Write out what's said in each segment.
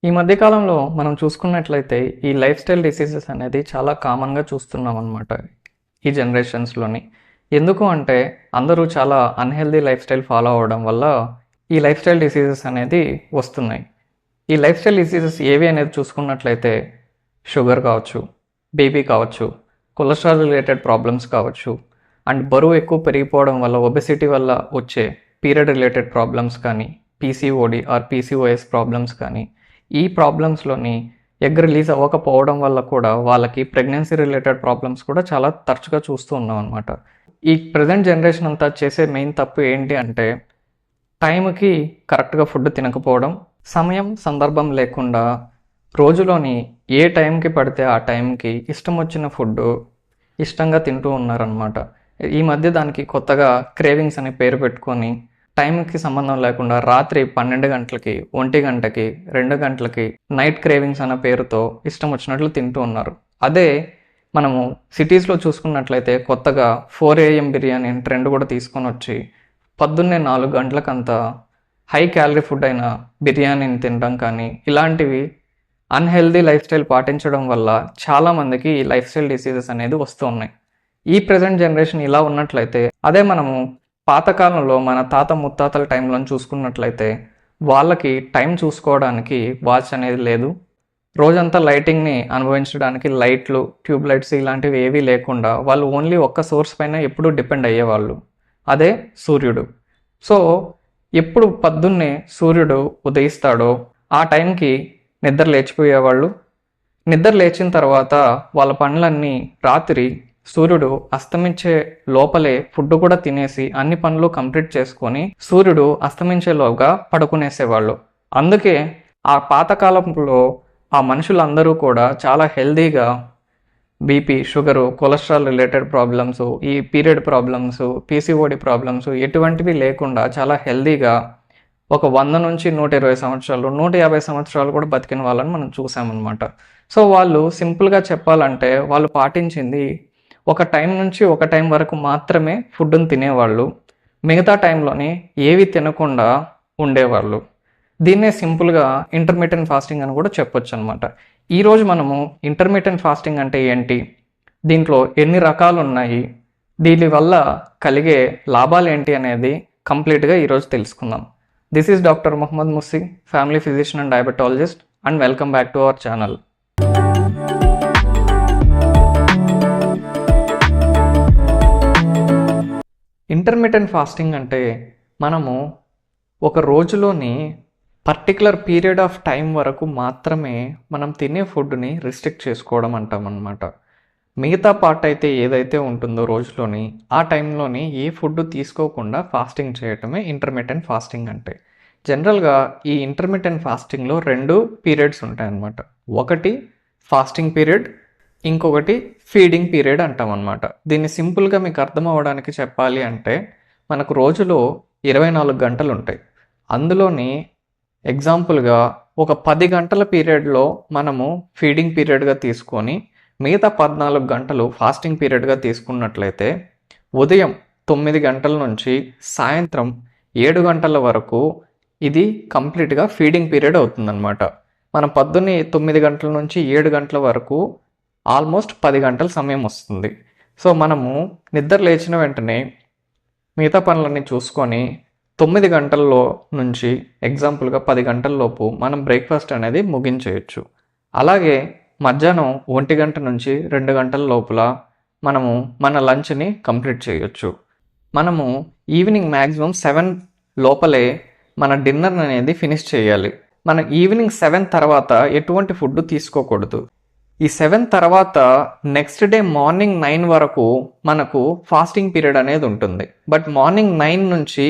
ఈ మధ్య కాలంలో మనం చూసుకున్నట్లయితే ఈ లైఫ్ స్టైల్ డిసీజెస్ అనేది చాలా కామన్గా చూస్తున్నాం అనమాట ఈ జనరేషన్స్లోని. ఎందుకు అంటే అందరూ చాలా అన్హెల్దీ లైఫ్ స్టైల్ ఫాలో అవ్వడం వల్ల ఈ లైఫ్ స్టైల్ డిసీజెస్ అనేది వస్తున్నాయి. ఈ లైఫ్ స్టైల్ డిసీజెస్ ఏవి అనేది చూసుకున్నట్లయితే షుగర్ కావచ్చు, బీపీ కావచ్చు, కొలెస్ట్రాల్ రిలేటెడ్ ప్రాబ్లమ్స్ కావచ్చు, అండ్ బరువు ఎక్కువ పెరిగిపోవడం వల్ల ఒబెసిటీ వల్ల వచ్చే పీరియడ్ రిలేటెడ్ ప్రాబ్లమ్స్ కానీ, పీసీఓడి ఆర్ పీసీఓఎస్ ప్రాబ్లమ్స్ కానీ, ఈ ప్రాబ్లమ్స్లోని ఎగ్ రిలీజ్ అవ్వకపోవడం వల్ల కూడా వాళ్ళకి ప్రెగ్నెన్సీ రిలేటెడ్ ప్రాబ్లమ్స్ కూడా చాలా తరచుగా చూస్తూ ఉన్నాం అనమాట. ఈ ప్రజెంట్ జనరేషన్ అంతా చేసే మెయిన్ తప్పు ఏంటి అంటే టైంకి కరెక్ట్గా ఫుడ్ తినకపోవడం, సమయం సందర్భం లేకుండా రోజులోని ఏ టైంకి పడితే ఆ టైంకి ఇష్టం వచ్చిన ఫుడ్ ఇష్టంగా తింటూ ఉన్నారనమాట. ఈ మధ్య దానికి కొత్తగా క్రేవింగ్స్ అనే పేరు పెట్టుకొని టైంకి సంబంధం లేకుండా రాత్రి 12 గంటలకి, 1 గంటకి, 2 గంటలకి నైట్ క్రేవింగ్స్ అన్న పేరుతో ఇష్టం వచ్చినట్లు తింటూ ఉన్నారు. అదే మనము సిటీస్లో చూసుకున్నట్లయితే కొత్తగా 4 AM బిర్యానీ ట్రెండ్ కూడా తీసుకొని వచ్చి పొద్దున్నే 4 గంటలకంతా హై క్యాలరీ ఫుడ్ అయిన బిర్యానీని తినడం కానీ, ఇలాంటివి అన్హెల్దీ లైఫ్ స్టైల్ పాటించడం వల్ల చాలామందికి ఈ లైఫ్ స్టైల్ డిసీజెస్ అనేది వస్తూ ఉన్నాయి. ఈ ప్రజెంట్ జనరేషన్ ఇలా ఉన్నట్లయితే అదే మనము పాతకాలంలో మన తాత ముత్తాతల టైంలో చూసుకున్నట్లయితే వాళ్ళకి టైం చూసుకోవడానికి వాచ్ అనేది లేదు. రోజంతా లైటింగ్ని అనుభవించడానికి లైట్లు, ట్యూబ్ లైట్స్ ఇలాంటివి ఏవీ లేకుండా వాళ్ళు ఓన్లీ ఒక్క సోర్స్ పైన ఎప్పుడూ డిపెండ్ అయ్యేవాళ్ళు, అదే సూర్యుడు. సో ఎప్పుడు పొద్దున్నే సూర్యుడు ఉదయిస్తాడో ఆ టైంకి నిద్ర లేచిపోయేవాళ్ళు. నిద్ర లేచిన తర్వాత వాళ్ళ పనులన్నీ రాత్రి సూర్యుడు అస్తమించే లోపలే ఫుడ్ కూడా తినేసి అన్ని పనులు కంప్లీట్ చేసుకొని సూర్యుడు అస్తమించేలోగా పడుకునేసేవాళ్ళు. అందుకే ఆ పాతకాలంలో ఆ మనుషులందరూ కూడా చాలా హెల్దీగా BP, sugar, cholesterol related problems, ఈ పీరియడ్ ప్రాబ్లమ్స్, పీసీఓడి ప్రాబ్లమ్స్ ఎటువంటివి లేకుండా చాలా హెల్దీగా ఒక 100 నుంచి 120 సంవత్సరాలు, 150 సంవత్సరాలు కూడా బతికిన వాళ్ళని మనం చూసామన్నమాట. సో వాళ్ళు సింపుల్గా చెప్పాలంటే వాళ్ళు పాటించింది ఒక టైం నుంచి ఒక టైం వరకు మాత్రమే ఫుడ్ని తినేవాళ్ళు, మిగతా టైంలోని ఏవి తినకుండా ఉండేవాళ్ళు. దీన్నే సింపుల్గా ఇంటర్మీడియట్ ఫాస్టింగ్ అని కూడా చెప్పొచ్చు అనమాట. ఈరోజు మనము ఇంటర్మీడియట్ ఫాస్టింగ్ అంటే ఏంటి, దీంట్లో ఎన్ని రకాలు ఉన్నాయి, దీనివల్ల కలిగే లాభాలు ఏంటి అనేది కంప్లీట్గా ఈరోజు తెలుసుకుందాం. This is doctor Mohammed Mussi, family physician and diabetologist, and welcome back to our channel. Intermediate fasting అంటే మనము ఒక రోజులోని పర్టికులర్ పీరియడ్ ఆఫ్ టైం వరకు మాత్రమే మనం తినే ఫుడ్ని రిస్ట్రిక్ట్ చేసుకోవడం అంటామన్నమాట. మిగతా పార్ట్ అయితే ఏదైతే ఉంటుందో రోజులోని ఆ టైంలోని ఏ ఫుడ్ తీసుకోకుండా ఫాస్టింగ్ చేయటమే ఇంటర్మీడియట్ ఫాస్టింగ్ అంటే. జనరల్గా ఈ ఇంటర్మీడియట్ ఫాస్టింగ్లో 2 పీరియడ్స్ ఉంటాయన్నమాట. ఒకటి ఫాస్టింగ్ పీరియడ్, ఇంకొకటి ఫీడింగ్ పీరియడ్ అంటామన్నమాట. దీన్ని సింపుల్గా మీకు అర్థం అవ్వడానికి చెప్పాలి అంటే మనకు రోజులో 24 గంటలు ఉంటాయి. అందులోని ఎగ్జాంపుల్గా ఒక 10 గంటల పీరియడ్లో మనము ఫీడింగ్ పీరియడ్గా తీసుకొని మిగతా 14 గంటలు ఫాస్టింగ్ పీరియడ్గా తీసుకున్నట్లయితే ఉదయం 9 గంటల నుంచి సాయంత్రం 7 గంటల వరకు ఇది కంప్లీట్గా ఫీడింగ్ పీరియడ్ అవుతుందన్నమాట. మనం పొద్దున్నే 9 గంటల నుంచి 7 గంటల వరకు ఆల్మోస్ట్ 10 గంటల సమయం వస్తుంది. సో మనము నిద్ర లేచిన వెంటనే మిగతా పనులన్నీ చూసుకొని 9 గంటల్లో నుంచి ఎగ్జాంపుల్గా 10 గంటల లోపు మనం బ్రేక్ఫాస్ట్ అనేది ముగించేయచ్చు. అలాగే మధ్యాహ్నం 1 గంట నుంచి 2 గంటల లోపల మనము మన లంచ్ని కంప్లీట్ చేయొచ్చు. మనము ఈవినింగ్ మ్యాక్సిమం 7 లోపలే మన డిన్నర్ అనేది ఫినిష్ చేయాలి. మనం ఈవినింగ్ 7 తర్వాత ఎటువంటి ఫుడ్ తీసుకోకూడదు. ఈ 7 తర్వాత నెక్స్ట్ డే మార్నింగ్ 9 వరకు మనకు ఫాస్టింగ్ పీరియడ్ అనేది ఉంటుంది. బట్ మార్నింగ్ 9 నుంచి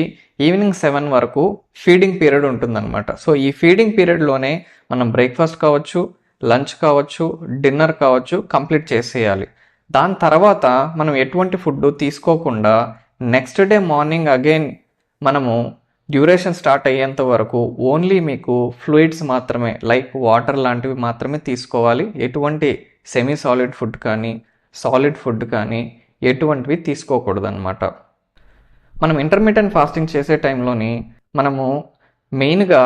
ఈవినింగ్ 7 వరకు ఫీడింగ్ పీరియడ్ ఉంటుందన్నమాట. సో ఈ ఫీడింగ్ పీరియడ్లోనే మనం బ్రేక్ఫాస్ట్ కావచ్చు, లంచ్ కావచ్చు, డిన్నర్ కావచ్చు కంప్లీట్ చేసేయాలి. దాని తర్వాత మనం ఎటువంటి ఫుడ్ తీసుకోకుండా నెక్స్ట్ డే మార్నింగ్ అగైన్ మనము డ్యూరేషన్ స్టార్ట్ అయ్యేంత వరకు ఓన్లీ మీకు ఫ్లూయిడ్స్ మాత్రమే లైక్ వాటర్ లాంటివి మాత్రమే తీసుకోవాలి. ఎటువంటి సెమీ సాలిడ్ ఫుడ్ కానీ సాలిడ్ ఫుడ్ కానీ ఎటువంటివి తీసుకోకూడదు అనమాట. మనం ఇంటర్మీడియట్ ఫాస్టింగ్ చేసే టైంలోని మనము మెయిన్గా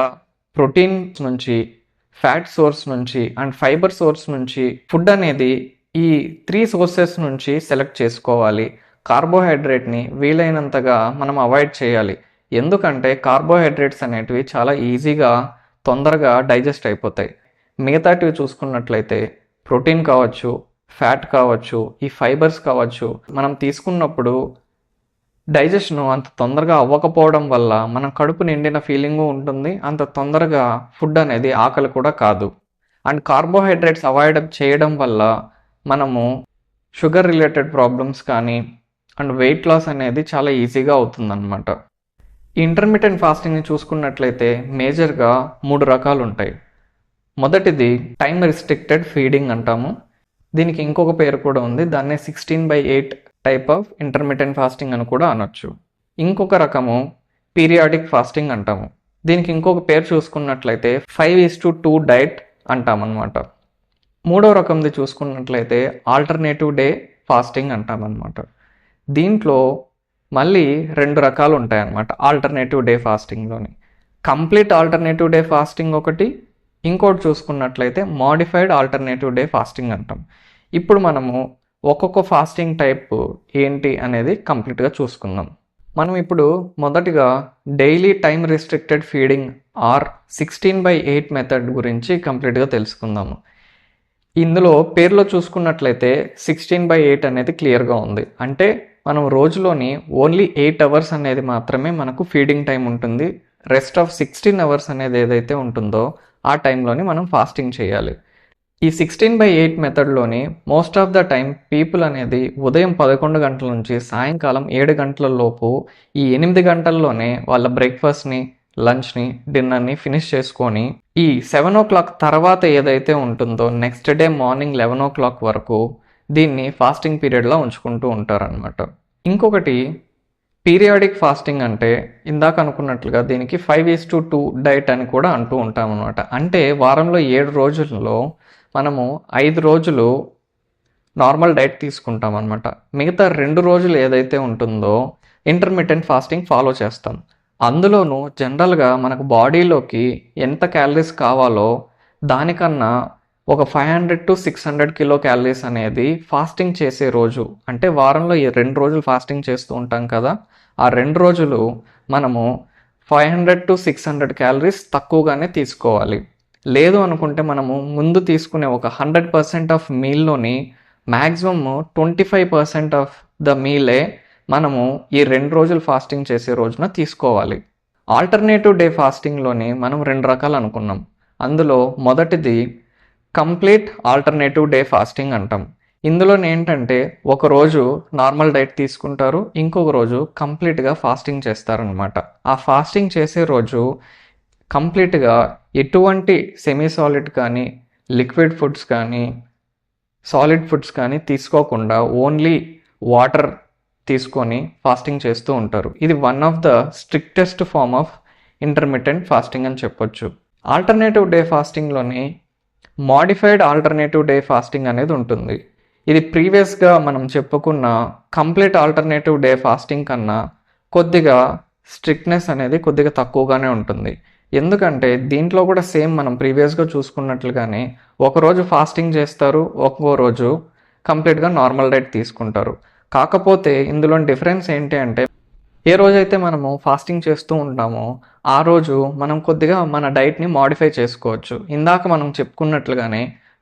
ప్రోటీన్స్ నుంచి ఫ్యాట్ సోర్స్ నుంచి అండ్ ఫైబర్ సోర్స్ నుంచి ఫుడ్ అనేది ఈ 3 సోర్సెస్ నుంచి సెలెక్ట్ చేసుకోవాలి. కార్బోహైడ్రేట్ని వీలైనంతగా మనం అవాయిడ్ చేయాలి. ఎందుకంటే కార్బోహైడ్రేట్స్ అనేటివి చాలా ఈజీగా తొందరగా డైజెస్ట్ అయిపోతాయి. మిగతాటివి చూసుకున్నట్లయితే ప్రోటీన్ కావచ్చు, ఫ్యాట్ కావచ్చు, ఈ ఫైబర్స్ కావచ్చు, మనం తీసుకున్నప్పుడు డైజెషన్ అంత తొందరగా అవ్వకపోవడం వల్ల మనం కడుపు నిండిన ఫీలింగు ఉంటుంది. అంత తొందరగా ఫుడ్ అనేది ఆకలి కూడా కాదు. అండ్ కార్బోహైడ్రేట్స్ అవాయిడ్ చేయడం వల్ల మనము షుగర్ రిలేటెడ్ ప్రాబ్లమ్స్ కానీ అండ్ వెయిట్ లాస్ అనేది చాలా ఈజీగా అవుతుందన్నమాట. ఈ ఇంటర్మిటెంట్ ఫాస్టింగ్ని చూసుకున్నట్లయితే మేజర్గా 3 రకాలు ఉంటాయి. మొదటిది టైం రిస్ట్రిక్టెడ్ ఫీడింగ్ అంటాము. దీనికి ఇంకొక పేరు కూడా ఉంది. దాన్నే 16/8 టైప్ ఆఫ్ ఇంటర్మిటెంట్ ఫాస్టింగ్ అని కూడా అనొచ్చు. ఇంకొక రకము పీరియాడిక్ ఫాస్టింగ్ అంటాము. దీనికి ఇంకొక పేరు చూసుకున్నట్లయితే 5:2 డైట్ అంటామన్నమాట. మూడో రకంది చూసుకున్నట్లయితే ఆల్టర్నేటివ్ డే ఫాస్టింగ్ అంటామన్నమాట. దీంట్లో మళ్ళీ 2 రకాలు ఉంటాయన్నమాట. ఆల్టర్నేటివ్ డే ఫాస్టింగ్లోని కంప్లీట్ ఆల్టర్నేటివ్ డే ఫాస్టింగ్ ఒకటి, ఇంకోటి చూసుకున్నట్లయితే మోడిఫైడ్ ఆల్టర్నేటివ్ డే ఫాస్టింగ్ అంటాం. ఇప్పుడు మనము ఒక్కొక్క ఫాస్టింగ్ టైప్ ఏంటి అనేది కంప్లీట్గా చూసుకుందాం. మనం ఇప్పుడు మొదటిగా daily time restricted feeding or 16/8 method గురించి కంప్లీట్గా తెలుసుకుందాము. ఇందులో పేర్లో చూసుకున్నట్లయితే 16/8 అనేది క్లియర్గా ఉంది. అంటే మనం రోజులోని ఓన్లీ 8 అవర్స్ అనేది మాత్రమే మనకు ఫీడింగ్ టైం ఉంటుంది. రెస్ట్ ఆఫ్ 16 అవర్స్ అనేది ఏదైతే ఉంటుందో ఆ టైంలోని మనం ఫాస్టింగ్ చేయాలి. ఈ 16/8 మెథడ్లోని most of the time people అనేది ఉదయం 11 గంటల నుంచి సాయంకాలం 7 గంటల లోపు ఈ 8 గంటల్లోనే వాళ్ళ బ్రేక్ఫాస్ట్ని, లంచ్ని, డిన్నర్ని ఫినిష్ చేసుకొని ఈ 7 o'clock తర్వాత ఏదైతే ఉంటుందో నెక్స్ట్ డే మార్నింగ్ 11 o'clock వరకు దీన్ని ఫాస్టింగ్ పీరియడ్లో ఉంచుకుంటూ ఉంటారనమాట. ఇంకొకటి పీరియాడిక్ ఫాస్టింగ్ అంటే ఇందాక అనుకున్నట్లుగా దీనికి 5:2 డైట్ అని కూడా అంటూ ఉంటాం అనమాట. అంటే వారంలో 7 రోజుల్లో మనము 5 రోజులు నార్మల్ డైట్ తీసుకుంటాం అనమాట. మిగతా 2 రోజులు ఏదైతే ఉంటుందో ఇంటర్మిటెంట్ ఫాస్టింగ్ ఫాలో చేస్తాం. అందులోనూ జనరల్గా మనకు బాడీలోకి ఎంత క్యాలరీస్ కావాలో దానికన్నా ఒక 500 to 600 కిలో క్యాలరీస్ అనేది ఫాస్టింగ్ చేసే రోజు, అంటే వారంలో 2 రోజులు ఫాస్టింగ్ చేస్తూ ఉంటాం కదా, ఆ 2 రోజులు మనము 500 to 600 క్యాలరీస్ తక్కువగానే తీసుకోవాలి. లేదు అనుకుంటే మనము ముందు తీసుకునే ఒక 100% ఆఫ్ మీల్లోని మ్యాక్సిమమ్ 25% ఆఫ్ ద మీలే మనము ఈ 2 రోజులు ఫాస్టింగ్ చేసే రోజున తీసుకోవాలి. ఆల్టర్నేటివ్ డే ఫాస్టింగ్లోని మనం 2 రకాలు అనుకున్నాం. అందులో మొదటిది కంప్లీట్ ఆల్టర్నేటివ్ డే ఫాస్టింగ్ అంటాం. ఇందులో ఏంటంటే ఒక రోజు నార్మల్ డైట్ తీసుకుంటారు, ఇంకొక రోజు కంప్లీట్గా ఫాస్టింగ్ చేస్తారనమాట. ఆ ఫాస్టింగ్ చేసే రోజు కంప్లీట్గా ఎటువంటి సెమీ సాలిడ్ కానీ, లిక్విడ్ ఫుడ్స్ కానీ, సాలిడ్ ఫుడ్స్ కానీ తీసుకోకుండా ఓన్లీ వాటర్ తీసుకొని ఫాస్టింగ్ చేస్తూ ఉంటారు. ఇది one of the strictest form of intermittent fasting అని చెప్పొచ్చు. ఆల్టర్నేటివ్ డే ఫాస్టింగ్లోని మోడిఫైడ్ ఆల్టర్నేటివ్ డే ఫాస్టింగ్ అనేది ఉంటుంది. ఇది ప్రీవియస్గా మనం చెప్పుకున్న కంప్లీట్ ఆల్టర్నేటివ్ డే ఫాస్టింగ్ కన్నా కొద్దిగా స్ట్రిక్ట్నెస్ అనేది కొద్దిగా తక్కువగానే ఉంటుంది. ఎందుకంటే దీంట్లో కూడా సేమ్ మనం ప్రీవియస్గా చూసుకున్నట్లుగానే ఒకరోజు ఫాస్టింగ్ చేస్తారు, ఒక్కో రోజు కంప్లీట్గా నార్మల్ డైట్ తీసుకుంటారు. కాకపోతే ఇందులో డిఫరెన్స్ ఏంటి అంటే ఏ రోజైతే మనము ఫాస్టింగ్ చేస్తూ ఉంటామో ఆ రోజు మనం కొద్దిగా మన డైట్ని మాడిఫై చేసుకోవచ్చు. ఇందాక మనం చెప్పుకున్నట్లుగానే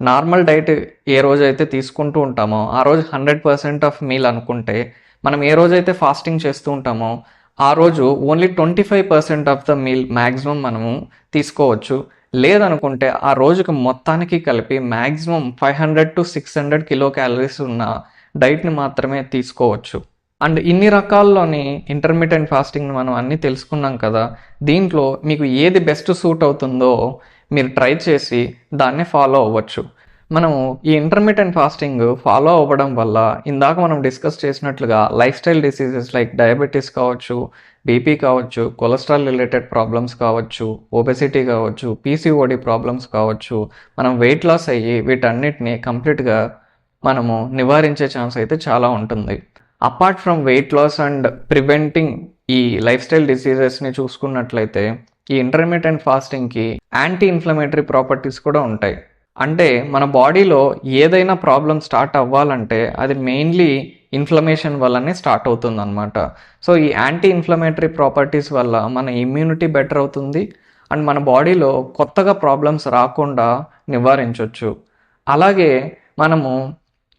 నార్మల్ డైట్ ఏ రోజైతే తీసుకుంటూ ఉంటామో ఆ రోజు 100% ఆఫ్ మీల్ అనుకుంటే, మనం ఏ రోజైతే ఫాస్టింగ్ చేస్తూ ఉంటామో ఆ రోజు only 25% of the meal maximum మనము తీసుకోవచ్చు. లేదనుకుంటే ఆ రోజుకి మొత్తానికి కలిపి మ్యాక్సిమం 500 to 600 కిలో క్యాలరీస్ ఉన్న డైట్ని మాత్రమే తీసుకోవచ్చు. అండ్ ఇన్ని రకాల్లోని ఇంటర్మిటెంట్ ఫాస్టింగ్ని మనం అన్నీ తెలుసుకున్నాం కదా. దీంట్లో మీకు ఏది బెస్ట్ సూట్ అవుతుందో మీరు ట్రై చేసి దాన్ని ఫాలో అవ్వచ్చు. మనము ఈ ఇంటర్మిటెంట్ ఫాస్టింగ్ ఫాలో అవ్వడం వల్ల ఇందాక మనం డిస్కస్ చేసినట్లుగా life style diseases like diabetes కావచ్చు, బీపీ కావచ్చు, కొలెస్ట్రాల్ రిలేటెడ్ ప్రాబ్లమ్స్ కావచ్చు, ఒబెసిటీ కావచ్చు, పీసీఓడి ప్రాబ్లమ్స్ కావచ్చు, మనం వెయిట్ లాస్ అయ్యి వీటన్నిటిని కంప్లీట్గా మనము నివారించే ఛాన్స్ అయితే చాలా ఉంటుంది. Apart from weight loss and preventing ఈ లైఫ్ స్టైల్ డిసీజెస్ని చూసుకున్నట్లయితే ఈ ఇంటర్మిటెంట్ ఫాస్టింగ్కి యాంటీ ఇన్ఫ్లమేటరీ ప్రాపర్టీస్ కూడా ఉంటాయి. అంటే మన బాడీలో ఏదైనా ప్రాబ్లం స్టార్ట్ అవ్వాలంటే అది మెయిన్లీ ఇన్ఫ్లమేషన్ వల్లనే స్టార్ట్ అవుతుందన్నమాట. సో ఈ యాంటీ ఇన్ఫ్లమేటరీ ప్రాపర్టీస్ వల్ల మన ఇమ్యూనిటీ బెటర్ అవుతుంది అండ్ మన బాడీలో కొత్తగా ప్రాబ్లమ్స్ రాకుండా నివారించవచ్చు. అలాగే మనము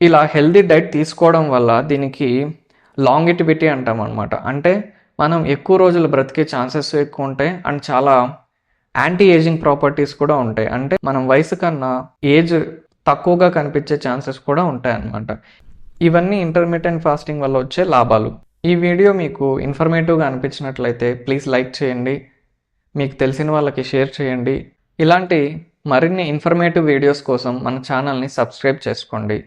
ఇలా హెల్దీ డైట్ తీసుకోవడం వల్ల దీనికి లాంగిటివిటీ అంటాం అనమాట. అంటే మనం ఎక్కువ రోజులు బ్రతికే ఛాన్సెస్ ఎక్కువ ఉంటాయి అండ్ చాలా యాంటీ ఏజింగ్ ప్రాపర్టీస్ కూడా ఉంటాయి. అంటే మనం వయసు కన్నా ఏజ్ తక్కువగా కనిపించే ఛాన్సెస్ కూడా ఉంటాయి అన్నమాట. ఇవన్నీ ఇంటర్మిటెంట్ ఫాస్టింగ్ వల్ల వచ్చే లాభాలు. ఈ వీడియో మీకు ఇన్ఫర్మేటివ్గా అనిపించినట్లయితే ప్లీజ్ లైక్ చేయండి, మీకు తెలిసిన వాళ్ళకి షేర్ చేయండి. ఇలాంటి మరిన్ని ఇన్ఫర్మేటివ్ వీడియోస్ కోసం మన ఛానల్ని సబ్స్క్రైబ్ చేసుకోండి.